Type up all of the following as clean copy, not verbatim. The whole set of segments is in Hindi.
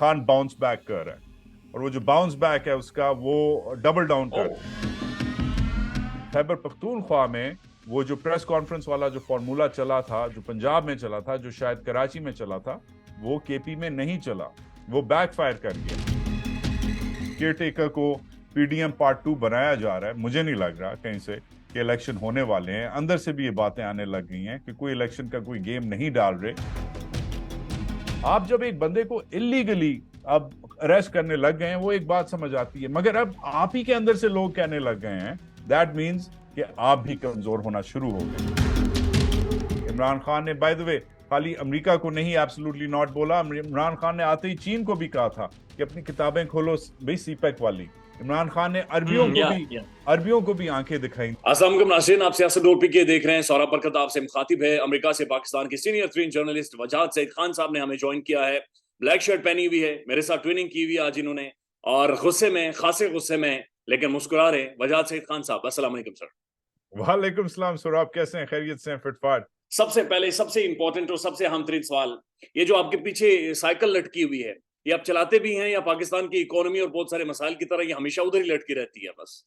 खान बाउंस बैक कर रहा है, और वो जो बाउंस बैक है उसका वो डबल डाउन कर रहा है। खैबर पख्तूनख्वा में वो जो प्रेस कॉन्फ्रेंस वाला जो फॉर्मूला चला था, जो पंजाब में चला था, जो शायद कराची में चला था, वो केपी में नहीं चला, वो बैकफायर कर गया। केयरटेकर को पीडीएम पार्ट 2 बनाया जा रहा है। मुझे नहीं लग रहा कहीं से कि इलेक्शन होने वाले हैं। अंदर से भी ये बातें आने लग गई हैं कि कोई इलेक्शन का कोई गेम नहीं डाल रहे। आप जब एक बंदे को इलीगली अब अरेस्ट करने लग गए हैं, वो एक बात समझ आती है, मगर अब आप ही के अंदर से लोग कहने लग गए हैं, दैट मीन्स कि आप भी कमजोर होना शुरू हो गए। इमरान खान ने बाय द वे खाली अमेरिका को नहीं एब्सोल्युटली नॉट बोला, इमरान खान ने आते ही चीन को भी कहा था कि अपनी किताबें खोलो भाई, सीपेक वाली। इमरान खान ने अरबियों को भी आंखें दिखाई। अस्सलाम वालेकुम नाज़रीन, आप सियासत डोर पीके देख रहे हैं। सौरभ बरकत आपसे मुखातिब है। अमेरिका से पाकिस्तान के सीनियर तरीन जर्नलिस्ट वजाहत सईद खान साहब ने हमें ज्वाइन किया है। ब्लैक शर्ट पहनी हुई है, मेरे साथ ट्रेनिंग की हुई है आज इन्होंने, और गुस्से में, खासे गुस्से में, लेकिन मुस्कुरा रहे। वजाहत सईद खान साहब, अस्सलाम वालेकुम सर। वालेकुम सलाम सौरभ, कैसे हैं? खैरियत से हैं? फिटफाट। सबसे पहले सबसे इंपॉर्टेंट और सबसे अहम तरीन सवाल, ये जो आपके पीछे साइकिल लटकी हुई है, ये आप चलाते भी हैं या पाकिस्तान की इकोनॉमी और बहुत सारे मसाइल की तरह ये हमेशा उधर ही लटकी रहती है बस?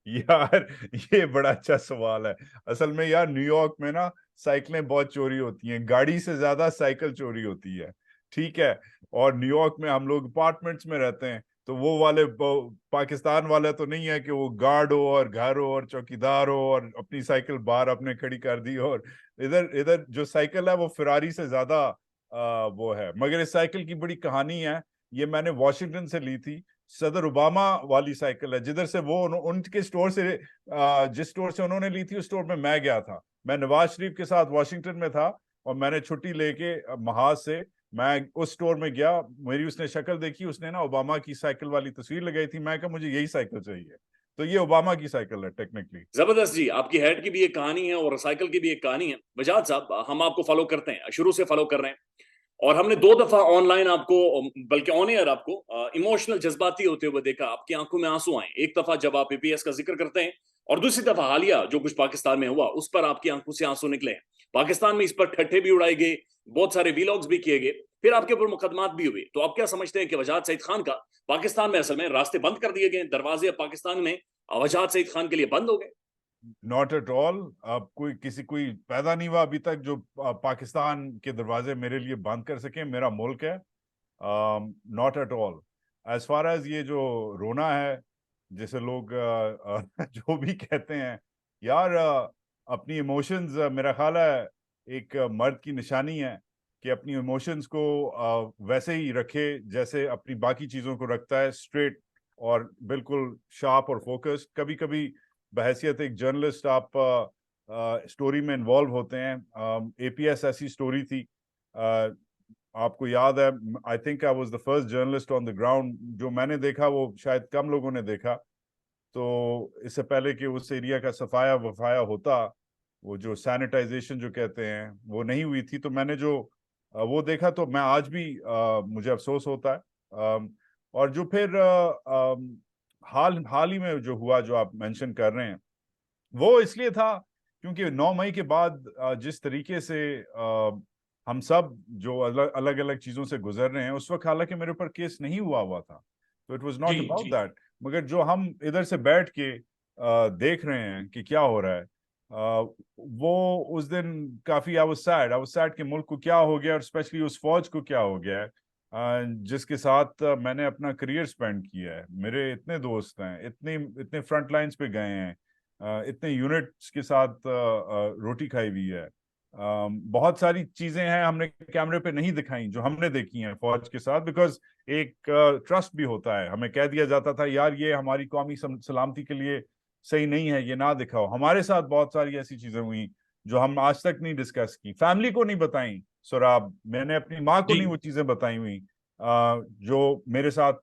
यार, ये बड़ा अच्छा सवाल है। असल में यार, न्यूयॉर्क में ना साइकिलें बहुत चोरी होती हैं, गाड़ी से ज्यादा साइकिल चोरी होती है। ठीक है। और न्यूयॉर्क में हम लोग अपार्टमेंट्स में रहते हैं, तो वो वाले पाकिस्तान वाले तो नहीं है कि वो गार्ड हो और घर हो और चौकीदार हो और अपनी साइकिल बाहर अपने खड़ी कर दी। और इधर इधर जो साइकिल है वो फिरारी से ज्यादा वो है। मगर इस साइकिल की बड़ी कहानी है। ये मैंने वॉशिंगटन से ली थी। सदर ओबामा वाली साइकिल है, जिधर से वो उनके स्टोर से जिस स्टोर से उन्होंने ली थी उस स्टोर में मैं गया था। मैं नवाज शरीफ के साथ वॉशिंगटन में था, और मैंने छुट्टी लेके महाज से मैं उस स्टोर में गया। मेरी उसने शक्ल देखी, उसने ना ओबामा की साइकिल वाली तस्वीर लगाई थी। मैं कहा मुझे यही साइकिल चाहिए। तो ये ओबामा की साइकिल है टेक्निकली। जबरदस्त जी, आपकी हेड की भी एक कहानी है और साइकिल की भी एक कहानी है। वजाहत साहब, हम आपको फॉलो करते हैं, शुरू से फॉलो कर रहे हैं, और हमने 2 दफा ऑनलाइन आपको, बल्कि ऑन एयर आपको इमोशनल जज्बाती होते हुए देखा। आपकी आंखों में आंसू आए, एक दफा जब आप एपीएस का जिक्र करते हैं, और दूसरी दफा हालिया जो कुछ पाकिस्तान में हुआ उस पर आपकी आंखों से आंसू निकले। पाकिस्तान में इस पर ठट्ठे भी उड़ाए गए, बहुत सारे वीलॉग्स भी किए गए, फिर आपके ऊपर मुकदमात भी हुए। तो आप क्या समझते हैं कि वजाहत सईद खान का पाकिस्तान में असल में रास्ते बंद कर दिए गए, दरवाजे पाकिस्तान में वजाहत सईद खान के लिए बंद हो गए? Not at all. अब कोई पैदा नहीं हुआ अभी तक जो पाकिस्तान के दरवाजे मेरे लिए बंद कर सके। मेरा मुल्क है। Not at all. As far as ये जो रोना है, जैसे लोग जो भी कहते हैं, यार अपनी इमोशंस, मेरा ख्याल है एक मर्द की निशानी है कि अपनी इमोशंस को वैसे ही रखे जैसे अपनी बाकी चीज़ों को रखता है, स्ट्रेट और बिल्कुल शार्प और फोकस्ड। कभी कभी बहैसियत एक जर्नलिस्ट आप स्टोरी में इन्वॉल्व होते हैं। एपीएस ऐसी स्टोरी थी। आपको याद है, I think I was the first journalist on the ground. जो मैंने देखा वो शायद कम लोगों ने देखा। तो इससे पहले कि उस एरिया का सफाया वफाया होता, वो जो सैनिटाइजेशन जो कहते हैं वो नहीं हुई थी, तो मैंने जो वो देखा, तो मैं आज भी मुझे अफसोस होता है। और जो फिर हाल ही में जो हुआ, जो आप मेंशन कर रहे हैं, वो इसलिए था क्योंकि 9 मई के बाद जिस तरीके से हम सब जो अलग अलग चीजों से गुजर रहे हैं, उस वक्त हालांकि मेरे ऊपर केस नहीं हुआ था, तो इट वाज नॉट जी अबाउट जी। दैट। मगर जो हम इधर से बैठ के देख रहे हैं कि क्या हो रहा है, वो उस दिन काफी आई वाज सैड कि मुल्क को क्या हो गया, और स्पेशली उस फौज को क्या हो गया है जिसके साथ मैंने अपना करियर स्पेंड किया है। मेरे इतने दोस्त हैं, इतने इतने फ्रंट लाइंस पे गए हैं, इतने यूनिट्स के साथ रोटी खाई हुई है। बहुत सारी चीजें हैं हमने कैमरे पे नहीं दिखाई जो हमने देखी हैं फौज के साथ, बिकॉज एक ट्रस्ट भी होता है। हमें कह दिया जाता था यार ये हमारी कौमी सलामती के लिए सही नहीं है, ये ना दिखाओ। हमारे साथ बहुत सारी ऐसी चीजें हुई जो हम आज तक नहीं डिस्कस की, फैमिली को नहीं बताई। सुराब, मैंने अपनी माँ को जी नहीं वो चीजें बताई हुई जो मेरे साथ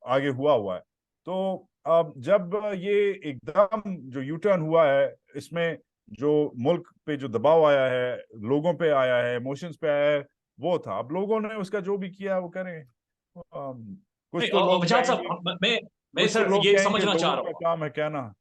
आगे हुआ है। तो अब जब ये एकदम जो यू टर्न हुआ है, इसमें जो मुल्क पे जो दबाव आया है, लोगों पे आया है, इमोशंस पे आया है, वो था। अब लोगों ने उसका जो भी किया वो करें। कुछ नहीं, तो लोग वजाहत कहेंगे, साहब, मैं सर ये समझना चाह लोगों रहा का हूँ। काम है कहना।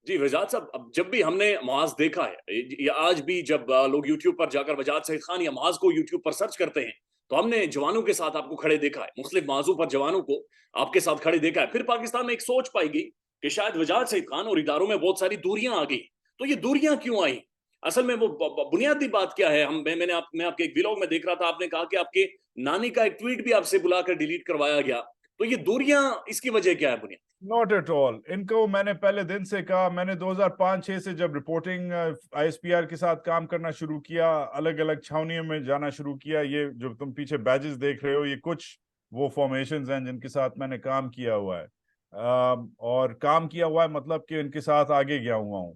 जी वजाहत साहब, अब जब भी हमने मुआज देखा है, या आज भी जब लोग यूट्यूब पर जाकर वजाहत सईद खान या मुआज को यूट्यूब पर सर्च करते हैं, तो हमने जवानों के साथ आपको खड़े देखा है, मुख्तलिफ मौजू पर जवानों को आपके साथ खड़े देखा है। फिर पाकिस्तान में एक सोच पाई गई कि शायद वजाहत सईद खान और इदारों में बहुत सारी दूरियां आ गई। तो ये दूरियां क्यों आई? असल में वो बुनियादी बात क्या है? मैं आपके एक व्लॉग में देख रहा था, आपने कहा कि आपके नानी का एक ट्वीट भी आपसे बुलाकर डिलीट करवाया गया। तो ये दूरियां, इसकी वजह क्या है बुनियाद? Not at all. इनको मैंने पहले दिन से कहा, मैंने 2005-6 से जब रिपोर्टिंग आईएसपीआर के साथ काम करना शुरू किया, अलग अलग छावनियों में जाना शुरू किया, ये जो तुम पीछे बैजेस देख रहे हो ये कुछ वो फॉर्मेशंस हैं जिनके साथ मैंने काम किया हुआ है। और काम किया हुआ है मतलब कि इनके साथ आगे गया हुआ हूँ,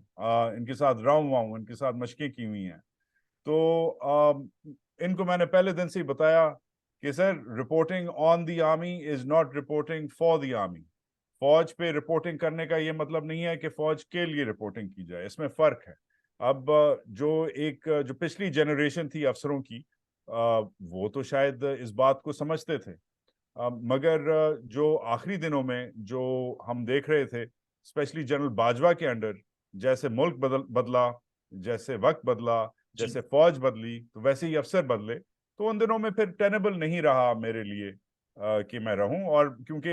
इनके साथ रहा हुआ हूँ, इनके साथ मशकें की हुई हैं। तो इनको मैंने पहले दिन से ही बताया कि sir, reporting on the army is not reporting for the army. फौज पे रिपोर्टिंग करने का ये मतलब नहीं है कि फौज के लिए रिपोर्टिंग की जाए, इसमें फर्क है। अब जो पिछली जनरेशन थी अफसरों की, वो तो शायद इस बात को समझते थे, मगर जो आखिरी दिनों में जो हम देख रहे थे, स्पेशली जनरल बाजवा के अंडर, जैसे मुल्क बदला, जैसे वक्त बदला, जी। जैसे फौज बदली, तो वैसे ही अफसर बदले। तो उन दिनों में फिर टेनेबल नहीं रहा मेरे लिए कि मैं रहूं। और क्योंकि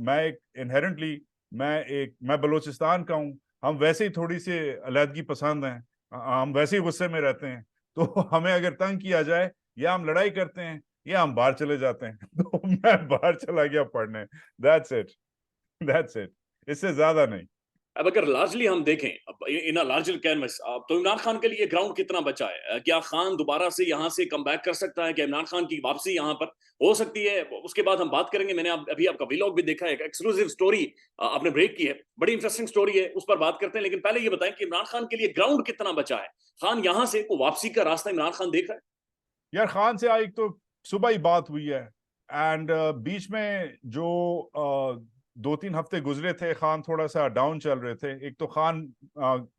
मैं एक इनहेरेंटली मैं बलूचिस्तान का हूं, हम वैसे ही थोड़ी सी अलहदगी पसंद हैं, हम वैसे ही गुस्से में रहते हैं। तो हमें अगर तंग किया जाए, या हम लड़ाई करते हैं या हम बाहर चले जाते हैं। तो मैं बाहर चला गया पढ़ने। दैट्स इट, दैट्स इट, इससे ज्यादा नहीं। अब अगर लार्जली हम देखें, अब इन लार्जर कैनवस, तो इमरान खान के लिए ग्राउंड कितना बचा है? क्या खान दोबारा से यहाँ से कम बैक कर सकता है? क्या इमरान खान की वापसी यहाँ पर हो सकती है? उसके बाद हम बात करेंगे। मैंने अभी आपका व्लॉग भी देखा है, एक एक्सक्लूसिव स्टोरी आपने ब्रेक की है, बड़ी इंटरेस्टिंग स्टोरी है, उस पर बात करते हैं। लेकिन पहले ये बताएं कि इमरान खान के लिए ग्राउंड कितना बचा है? खान यहाँ से को वापसी का रास्ता इमरान खान देख रहा है? यार, खान से आज तो सुबह ही बात हुई है, एंड बीच में जो 2-3 हफ्ते गुजरे थे, खान थोड़ा सा डाउन चल रहे थे। एक तो खान,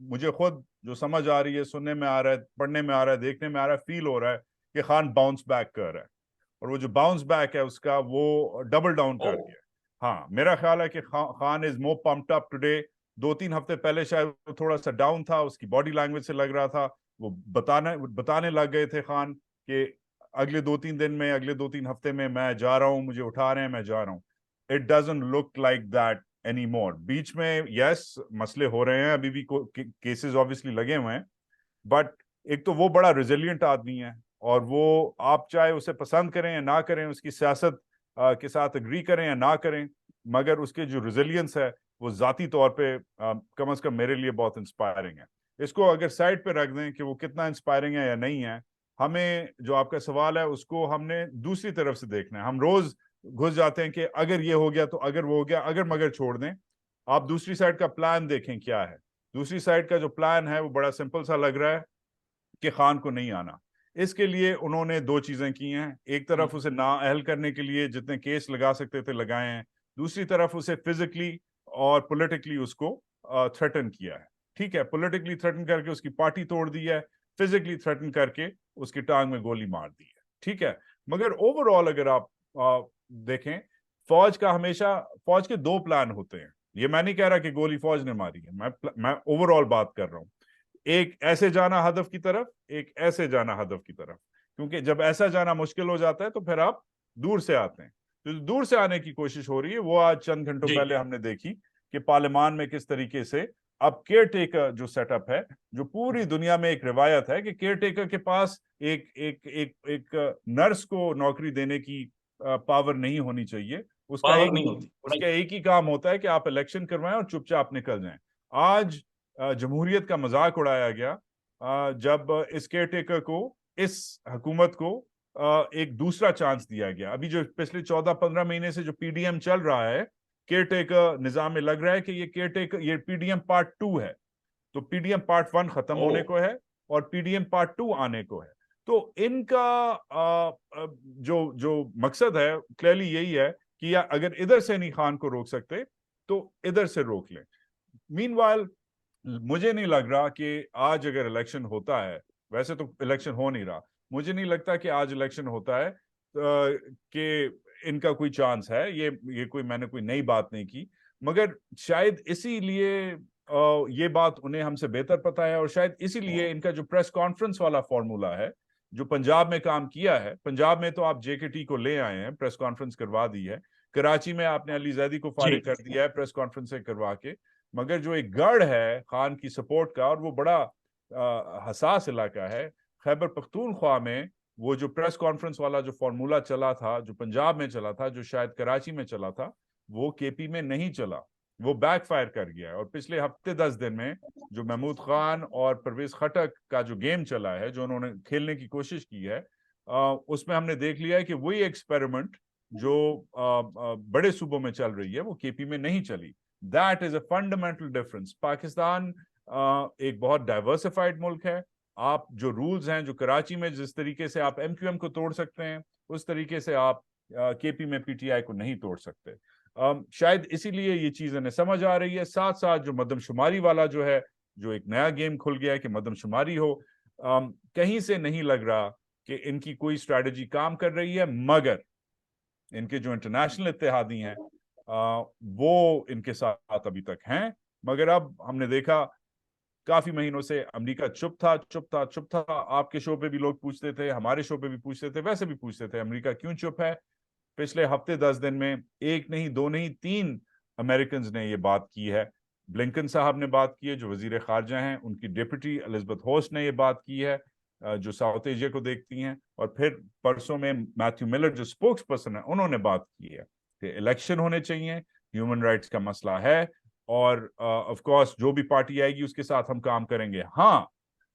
मुझे खुद जो समझ आ रही है, सुनने में आ रहा है, पढ़ने में आ रहा है, देखने में आ रहा है, फील हो रहा है कि खान बाउंस बैक कर रहा है। और वो जो बाउंस बैक है उसका, वो डबल डाउन ओ, कर दिया। हाँ, मेरा ख्याल है कि Khan is more pumped up today. 2-3 हफ्ते पहले शायद वो थोड़ा सा डाउन था, उसकी बॉडी लैंग्वेज से लग रहा था। वो बताने लग गए थे खान कि अगले 2-3 दिन में, अगले 2-3 हफ्ते में मैं जा रहा हूं, मुझे उठा रहे हैं, मैं जा रहा हूं। It doesn't look like that any more. बीच में यस, मसले हो रहे हैं, अभी भी केसेस ऑब्वियसली लगे हुए हैं, बट एक तो वो बड़ा रिजिलियंट आदमी है, और वो, आप चाहे उसे पसंद करें या ना करें, उसकी सियासत के साथ एग्री करें या ना करें, मगर उसके जो रिजिलियंस है वो जाती तौर पे कम से कम मेरे लिए बहुत इंस्पायरिंग है। इसको अगर साइड पे रख दें कि वो कितना इंस्पायरिंग है या नहीं है, हमें जो आपका सवाल है उसको हमने दूसरी तरफ से देखना है। हम रोज घुस जाते हैं कि अगर ये हो गया तो, अगर वो हो गया, अगर मगर छोड़ दें। आप दूसरी साइड का प्लान देखें क्या है। दूसरी साइड का जो प्लान है वो बड़ा सिंपल सा लग रहा है कि खान को नहीं आना। इसके लिए उन्होंने दो चीजें की हैं। एक तरफ उसे नाअहल करने के लिए जितने केस लगा सकते थे लगाए हैं, दूसरी तरफ उसे फिजिकली और पॉलिटिकली उसको थ्रेटन किया है। ठीक है, पॉलिटिकली थ्रेटन करके उसकी पार्टी तोड़ दी है, फिजिकली थ्रेटन करके उसकी टांग में गोली मार दी है। ठीक है, मगर ओवरऑल अगर आप देखें, फौज के दो प्लान होते हैं। ये मैं नहीं कह रहा कि गोली फौज ने मारी है, मैं ओवरऑल बात कर रहा हूं। एक ऐसे जाना हदफ की तरफ, एक ऐसे जाना हदफ की तरफ। क्योंकि जब ऐसा जाना मुश्किल हो जाता है तो फिर आप दूर से आते हैं। तो जो दूर से आने की कोशिश हो रही है वो आज चंद घंटों जी। पहले हमने देखी कि पार्लियामान में किस तरीके से अब केयर टेकर जो सेटअप है, जो पूरी दुनिया में एक रिवायत है कि केयर टेकर के पास एक एक एक एक नर्स को नौकरी देने की पावर नहीं होनी चाहिए। उसका पावर एक नहीं होती, उसका राइट। एक ही काम होता है कि आप इलेक्शन करवाएं और चुपचाप निकल जाएं। आज जमहूरियत का मजाक उड़ाया गया जब इस केयर टेकर को, इस हुकूमत को एक दूसरा चांस दिया गया। अभी जो पिछले 14-15 महीने से जो पीडीएम चल रहा है, केयर टेकर निजाम में लग रहा है कि ये पीडीएम पार्ट 2 है। तो पीडीएम पार्ट 1 खत्म ओ, होने को है और पीडीएम पार्ट 2 आने को है। तो इनका जो जो मकसद है क्लियरली यही है कि या अगर इधर से नहीं खान को रोक सकते तो इधर से रोक लें। मीनवाइल, मुझे नहीं लग रहा कि आज अगर इलेक्शन होता है, वैसे तो इलेक्शन हो नहीं रहा, मुझे नहीं लगता कि आज इलेक्शन होता है कि इनका कोई चांस है। ये कोई, मैंने कोई नई बात नहीं की, मगर शायद इसीलिए ये बात उन्हें हमसे बेहतर पता है, और शायद इसीलिए इनका जो प्रेस कॉन्फ्रेंस वाला फॉर्मूला है जो पंजाब में काम किया है, पंजाब में तो आप जेकेटी को ले आए हैं, प्रेस कॉन्फ्रेंस करवा दी है, कराची में आपने अली जैदी को फारिग कर दिया है प्रेस कॉन्फ्रेंस से करवा के, मगर जो एक गढ़ है खान की सपोर्ट का, और वो बड़ा हसास इलाका है, खैबर पख्तूनख्वा में वो जो प्रेस कॉन्फ्रेंस वाला जो फॉर्मूला चला था, जो पंजाब में चला था, जो शायद कराची में चला था, वो केपी में नहीं चला, वो बैकफायर कर गया। और पिछले हफ्ते 10 दिन में जो महमूद खान और परवेज खटक का जो गेम चला है, जो उन्होंने खेलने की कोशिश की है, उसमें हमने देख लिया है कि वही एक्सपेरिमेंट जो बड़े सूबों में चल रही है वो केपी में नहीं चली। That is a fundamental difference. Pakistan एक बहुत डाइवर्सिफाइड मुल्क है। आप जो रूल्स हैं, जो कराची में जिस तरीके से आप एमक्यूएम को तोड़ सकते हैं, उस तरीके से आप केपी में पीटीआई को नहीं तोड़ सकते। शायद इसीलिए ये चीज इन्हें समझ आ रही है। साथ साथ जो मदमशुमारी वाला जो है, जो एक नया गेम खुल गया है कि मदमशुमारी हो, कहीं से नहीं लग रहा कि इनकी कोई स्ट्रैटेजी काम कर रही है, मगर इनके जो इंटरनेशनल इत्तेहादी हैं वो इनके साथ अभी तक हैं। मगर अब हमने देखा काफी महीनों से अमेरिका चुप था, चुप था, चुप था। आपके शो पे भी लोग पूछते थे, हमारे शो पे भी पूछते थे, वैसे भी पूछते थे अमेरिका क्यों चुप है। पिछले हफ्ते 10 दिन में एक नहीं, दो नहीं, 3 अमेरिकन ने ये बात की है। ब्लिंकन साहब ने बात की है, जो वजीर खारजा हैं, उनकी डिप्टी एलिजाबेथ होस्ट ने ये बात की है, जो साउथ एशिया को देखती हैं, और फिर परसों में मैथ्यू मिलर जो स्पोक्स पर्सन है, उन्होंने बात की है कि इलेक्शन होने चाहिए, ह्यूमन राइट्स का मसला है, और ऑफ कोर्स जो भी पार्टी आएगी उसके साथ हम काम करेंगे। हाँ,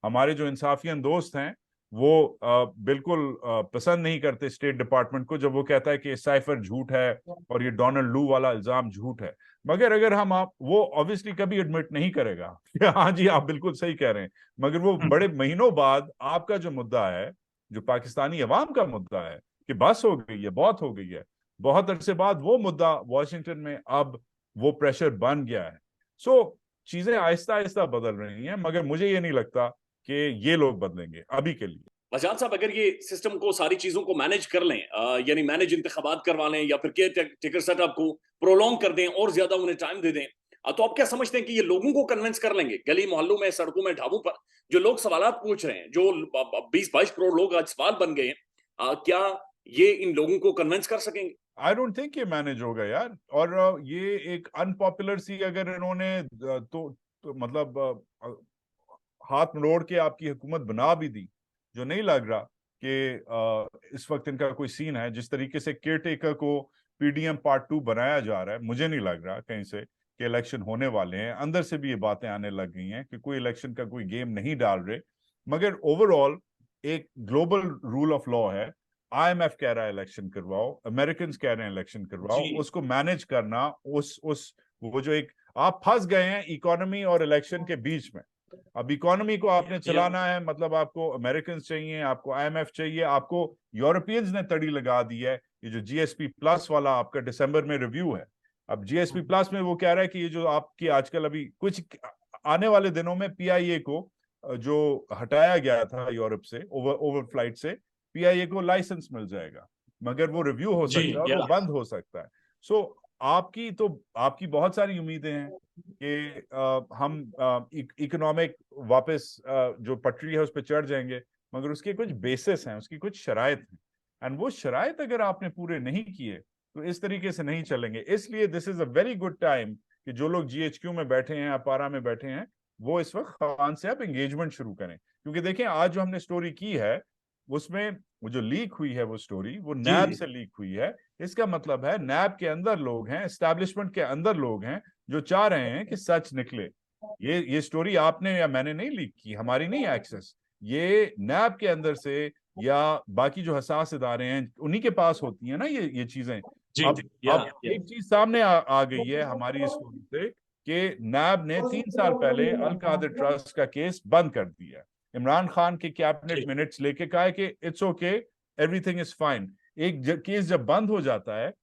हमारे जो इंसाफियन दोस्त हैं वो बिल्कुल पसंद नहीं करते स्टेट डिपार्टमेंट को जब वो कहता है कि साइफर झूठ है और ये डोनाल्ड लू वाला इल्जाम झूठ है। मगर अगर हम आप वो ऑब्वियसली कभी एडमिट नहीं करेगा कि हाँ जी आप बिल्कुल सही कह रहे हैं, मगर वो बड़े महीनों बाद आपका जो मुद्दा है, जो पाकिस्तानी अवाम का मुद्दा है कि बस हो गई है, बहुत हो गई है, बहुत अरसे बाद वो मुद्दा वॉशिंगटन में अब वो प्रेशर बन गया है। सो चीजें आहिस्ता आहिस्ता बदल रही हैं, मगर मुझे ये नहीं लगता कि ये लोग बदलेंगे अभी के लिए। बजाज साहब, अगर ये सिस्टम को, सारी चीजों को मैनेज कर लें, यानी मैनेज इंतखाबात करवा लें या फिर केयर टेकर सेटअप को प्रोलॉन्ग कर दें और ज्यादा उन्हें टाइम दे दें, तो आप क्या समझते हैं कि ये लोगों को कन्विंस कर लेंगे? गली मोहल्लों में, सड़कों में, ढाबों पर जो लोग सवालात पूछ रहे हैं, जो 20-22 करोड़ लोग आज सवाल बन गए हैं, क्या ये इन लोगों को कन्विंस कर सकेंगे? आई डोंट थिंक ये मैनेज होगा यार। और ये एक अनपॉपुलर सी अगर इन्होंने तो मतलब हाथ मरोड़ के आपकी हुकूमत बना भी दी, जो नहीं लग रहा कि इस वक्त इनका कोई सीन है, जिस तरीके से केयर टेकर को पीडीएम पार्ट 2 बनाया जा रहा है, मुझे नहीं लग रहा कहीं से कि इलेक्शन होने वाले हैं। अंदर से भी ये बातें आने लग गई हैं कि कोई इलेक्शन का कोई गेम नहीं डाल रहे। मगर ओवरऑल एक ग्लोबल रूल ऑफ लॉ है। आईएमएफ कह रहा है इलेक्शन करवाओ, अमेरिकन कह रहे हैं इलेक्शन करवाओ, उसको मैनेज करना, उस वो जो एक आप फंस गए हैं इकोनॉमी और इलेक्शन के बीच में। अब इकोनॉमी को आपने चलाना है, मतलब आपको अमेरिकन चाहिए, आपको आईएमएफ चाहिए, आपको यूरोपियंस ने तड़ी लगा दी है। ये जो जीएसपी प्लस वाला आपका दिसंबर में रिव्यू है, अब जीएसपी प्लस में वो कह रहा है कि ये जो आपकी आजकल अभी कुछ आने वाले दिनों में पीआईए को जो हटाया गया था यूरोप से, ओवर फ्लाइट से, पीआईए को लाइसेंस मिल जाएगा, मगर वो रिव्यू हो सकता है और वो बंद हो सकता है। सो आपकी बहुत सारी उम्मीदें हैं कि हम इकोनॉमिक वापस जो पटरी है उस पर चढ़ जाएंगे, मगर उसके कुछ बेसिस हैं, उसकी कुछ शराइत हैं, एंड वो शराइत अगर आपने पूरे नहीं किए तो इस तरीके से नहीं चलेंगे। इसलिए this is a very good time कि जो लोग जीएचक्यू में बैठे हैं, अपारा में बैठे हैं, वो इस वक्त खान से आप एंगेजमेंट शुरू करें। क्योंकि देखें आज जो हमने स्टोरी की है उसमें वो जो लीक हुई है वो स्टोरी वो नैब से लीक हुई है। इसका मतलब है नैब के अंदर लोग हैं, एस्टैब्लिशमेंट के अंदर लोग हैं जो चाह रहे हैं कि सच निकले। ये स्टोरी आपने या मैंने नहीं लीक की, हमारी नहीं एक्सेस, ये नैब के अंदर से या बाकी जो हसास इदारे हैं उन्हीं के पास होती है ना ये चीजें। अब एक चीज सामने आ गई है हमारी स्टोरी से कि नैब ने 3 साल पहले अल कादिर ट्रस्ट का केस बंद कर दिया है। इमरान खान के कैबिनेट मिनट्स लेके कहा है कि it's okay, everything is fine. एक केस जब बंद हो जाता है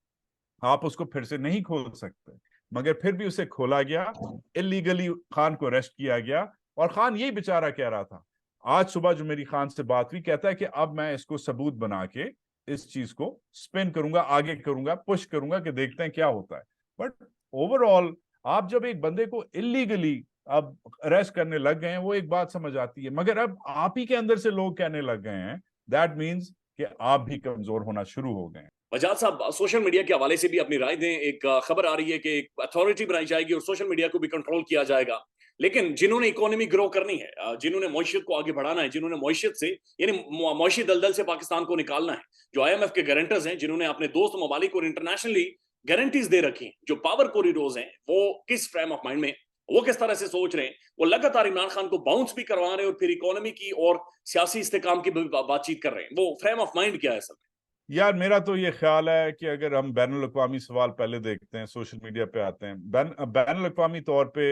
आप उसको फिर से नहीं खोल सकते, मगर फिर भी उसे खोला गया, इलीगली खान को अरेस्ट किया गया। और खान यही बेचारा कह रहा था, आज सुबह जो मेरी खान से बात हुई, कहता है कि अब मैं इसको सबूत बना के इस चीज को स्पिन करूंगा, आगे करूंगा, पुश करूंगा कि देखते हैं क्या होता है। बट ओवरऑल आप जब एक बंदे को इलीगली अब अरेस्ट करने लग गए हैं वो एक बात समझ आती है, मगर अब आप ही के अंदर से लोग कहने लग गए हैं दैट मीन्स कि आप भी कमजोर होना शुरू हो गए। वजाद साहब, सोशल मीडिया के हवाले से भी अपनी राय दें। एक खबर आ रही है कि एक अथॉरिटी बनाई जाएगी और सोशल मीडिया को भी कंट्रोल किया जाएगा। लेकिन जिन्होंने इकोनॉमी ग्रो करनी है, जिन्होंने मईशत को आगे बढ़ाना है, जिन्होंने मईशत से यानी मईशी दलदल से पाकिस्तान को निकालना है, जो IMF के गारंटर्स हैं, जिन्होंने अपने दोस्त ममालिक और इंटरनेशनली गारंटीज दे रखी हैं, जो पावर कॉरिडोर्स हैं, वो किस फ्रेम ऑफ माइंड में, वो किस तरह से सोच रहे हैं? वो लगातार इमरान खान को बाउंस भी करवा रहे हैं और फिर इकोनॉमी की और सियासी इस्तेकाम की बातचीत कर रहे हैं। वो फ्रेम ऑफ माइंड क्या है असल में? यार मेरा तो ये ख्याल है कि अगर हम बैनुल अक़वामी सवाल पहले देखते हैं, सोशल मीडिया पे आते हैं, बैनुल अक़वामी तौर पे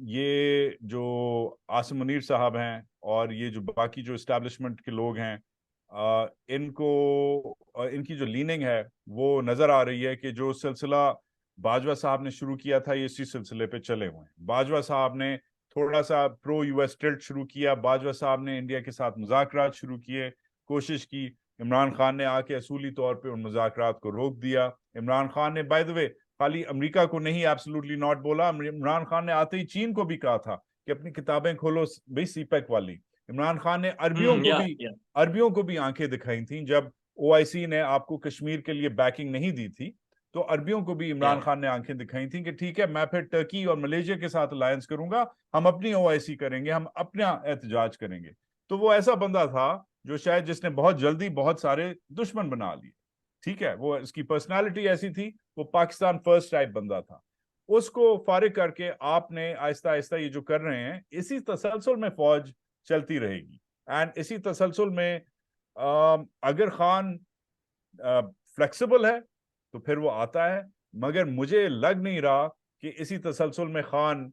ये जो आसिम मुनीर साहब हैं और ये जो बाकी जो इस्टेब्लिशमेंट के लोग हैं, इनको इनकी जो लीनिंग है वो नजर आ रही है कि जो सिलसिला बाजवा साहब ने शुरू किया था, ये इसी सिलसिले पे चले हुए हैं। बाजवा साहब ने थोड़ा सा प्रो US टिल्ट शुरू किया, बाजवा साहब ने इंडिया के साथ मुज़ाकरात शुरू किए, कोशिश की। इमरान खान ने आके असूली तौर पे उन मुज़ाकरात को रोक दिया। इमरान खान ने बाय द वे खाली अमेरिका को नहीं, एब्सोल्युटली नॉट बोला, इमरान खान ने आते ही चीन को भी कहा था कि अपनी किताबें खोलो भाई, CPEC वाली। इमरान खान ने अरबियों को भी आंखें दिखाई थी जब OIC ने आपको कश्मीर के लिए बैकिंग नहीं दी थी, तो अरबियों को भी इमरान खान ने आंखें दिखाई थी कि ठीक है, मैं फिर टर्की और मलेशिया के साथ अलायंस करूंगा, हम अपनी OIC करेंगे, हम अपना एहतजाज करेंगे। तो वो ऐसा बंदा था जो शायद जिसने बहुत जल्दी बहुत सारे दुश्मन बना लिए। ठीक है, वो इसकी पर्सनालिटी ऐसी थी, वो पाकिस्तान फर्स्ट टाइप बंदा था। उसको फारिग करके आपने आहिस्ता आहिस्ता ये जो कर रहे हैं, इसी तसलसल में फौज चलती रहेगी। एंड इसी तसलसल में अगर खान फ्लेक्सिबल है तो फिर वो आता है, मगर मुझे लग नहीं रहा कि इसी तसलसल में खान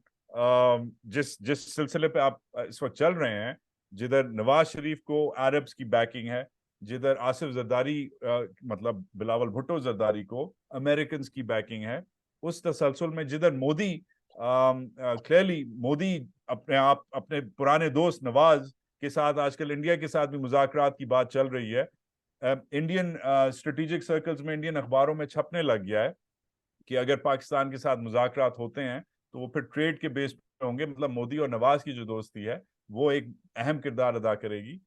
जिस जिस सिलसिले पे आप इस वक्त चल रहे हैं, जिधर नवाज शरीफ को अरब्स की बैकिंग है, जिधर आसिफ जरदारी मतलब बिलावल भुट्टो जरदारी को अमेरिकन की बैकिंग है, उस तसलसल में जिधर मोदी क्लियरली मोदी अपने पुराने दोस्त नवाज के साथ आजकल इंडिया के साथ भी मुज़ाकरात की बात चल रही है। इंडियन स्ट्रेटेजिक सर्कल्स में, इंडियन अखबारों में छपने लग गया है कि अगर पाकिस्तान के साथ मुज़ाकरात होते हैं तो वो फिर ट्रेड के बेस पे होंगे, मतलब मोदी और नवाज की जो दोस्ती है वो एक अहम किरदार अदा करेगी।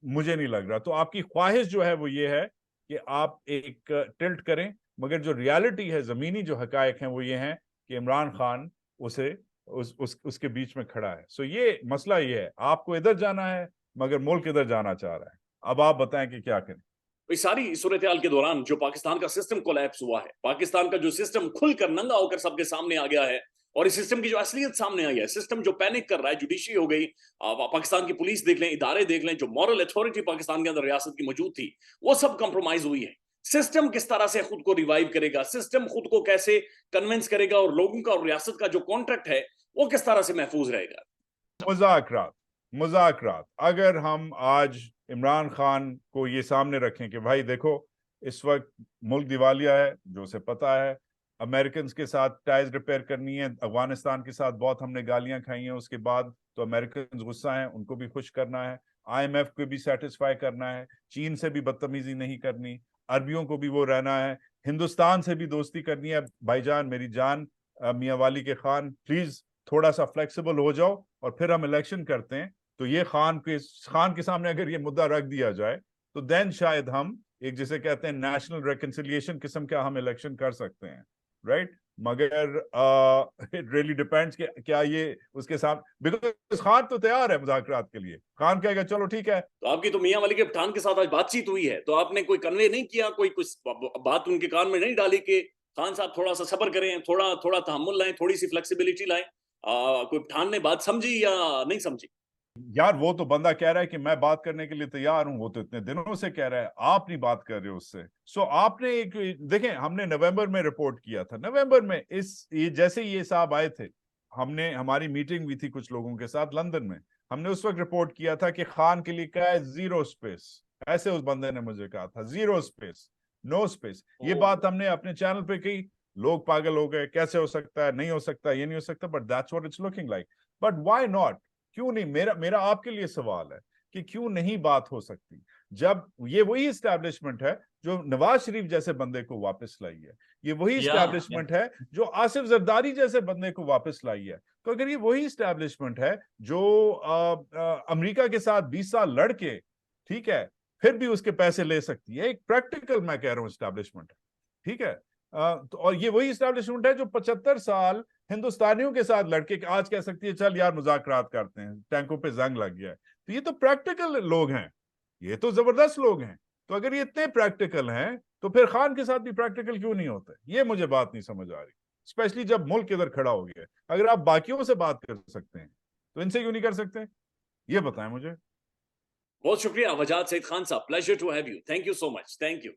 मुझे नहीं लग रहा। तो आपकी ख्वाहिश जो है वो ये है कि आप एक टिल्ट करें, मगर जो रियलिटी है, जमीनी जो हकायक हैं वो ये हैं कि इमरान खान उसके बीच में खड़ा है। सो ये मसला ये है, आपको इधर जाना है मगर मुल्क इधर जाना चाह रहा है। अब आप बताएं कि क्या करें। इस सारी सूरत हाल के दौरान जो पाकिस्तान का सिस्टम कोलैप्स हुआ है, पाकिस्तान का जो सिस्टम खुलकर नंगा होकर सबके सामने आ गया है, और इस सिस्टम की जो असलियत सामने आई है, सिस्टम जो पैनिक कर रहा है, जुडिशरी हो गई, पाकिस्तान की पुलिस देख लें, इदारे देख लें, जो मॉरल अथॉरिटी पाकिस्तान के अंदर रियासत की मौजूद थी, वो सब कंप्रोमाइज हुई है। सिस्टम किस तरह से खुद को रिवाइव करेगा, सिस्टम खुद को कैसे कन्विंस करेगा, और लोगों का और रियासत का जो कॉन्ट्रैक्ट है वो किस तरह से महफूज रहेगा? मुज़ाकरात अगर हम आज इमरान खान को ये सामने रखें कि भाई देखो, इस वक्त मुल्क दिवालिया है, जो उसे पता है, अमेरिकन के साथ टाइज रिपेयर करनी है, अफगानिस्तान के साथ बहुत हमने गालियां खाई हैं उसके बाद, तो अमेरिकन गुस्सा है, उनको भी खुश करना है, IMF को भी सेटिस्फाई करना है, चीन से भी बदतमीजी नहीं करनी, अरबियों को भी वो रहना है, हिंदुस्तान से भी दोस्ती करनी है। भाईजान, मेरी जान, मियां वाली के खान, प्लीज थोड़ा सा फ्लेक्सिबल हो जाओ और फिर हम इलेक्शन करते हैं। तो ये खान के सामने अगर ये मुद्दा रख दिया जाए तो देन शायद हम एक, जिसे कहते हैं नेशनल रिकंसिलिएशन किस्म का हम इलेक्शन कर सकते हैं, राइट? मगर इट रियली डिपेंड्स कि क्या ये उसके सामने, बिकॉज खान तो तैयार है मुज़ाकरात के लिए। खान कहेगा चलो ठीक है। तो आपकी तो मियां वाली के पठान के साथ आज बातचीत हुई है, तो आपने कोई कन्वे नहीं किया, कोई कुछ बात उनके कान में नहीं डाली कि खान साहब थोड़ा सा सब्र करें, थोड़ा थोड़ा तहम्मुल लाएं, थोड़ी सी फ्लेक्सिबिलिटी लाएं? कोई पठान ने बात समझी या नहीं समझी? यार वो तो बंदा कह रहा है कि मैं बात करने के लिए तैयार हूं, वो तो इतने दिनों से कह रहा है, आप नहीं बात कर रहे हो उससे। सो आपने एक देखें, हमने नवंबर में रिपोर्ट किया था, नवंबर में ये जैसे ये साहब आए थे, हमारी मीटिंग हुई थी कुछ लोगों के साथ लंदन में, हमने उस वक्त रिपोर्ट किया था कि खान के लिए क्या है, जीरो स्पेस। ऐसे उस बंदे ने मुझे कहा था, जीरो स्पेस, नो स्पेस। ये बात हमने अपने चैनल पे की, लोग पागल हो गए, कैसे हो सकता है, नहीं हो सकता, ये नहीं हो सकता, but that's what it's looking like. But why not, क्यों नहीं? मेरा आपके लिए सवाल है कि क्यों नहीं बात हो सकती, जब ये वही इस्टेब्लिशमेंट है जो नवाज शरीफ जैसे बंदे को वापस लाई है, ये वही इस्टेब्लिशमेंट है जो आसिफ जरदारी जैसे बंदे को वापस लाई है। तो अगर ये वही इस्टेब्लिशमेंट है जो अमेरिका के साथ 20 साल लड़के ठीक है, फिर भी उसके पैसे ले सकती है। एक प्रैक्टिकल मैं कह रहा हूं एस्टैब्लिशमेंट है, ठीक है। तो और ये वही एस्टैब्लिशमेंट है जो 75 साल हिंदुस्तानियों के साथ लड़के आज कह सकती है चल यार मुज़ाकरात करते हैं, टैंकों पे जंग लग गया है। तो ये तो प्रैक्टिकल लोग हैं, ये तो जबरदस्त लोग हैं। तो अगर ये इतने प्रैक्टिकल हैं तो फिर खान के साथ भी प्रैक्टिकल क्यों नहीं होता? ये मुझे बात नहीं समझ आ रही, स्पेशली जब मुल्क इधर खड़ा हो गया। अगर आप बाकियों से बात कर सकते हैं तो इनसे क्यों नहीं कर सकते? ये बताएं मुझे। बहुत शुक्रिया वजाद Saeed Khan sahab, pleasure to have you, thank you so much, thank you.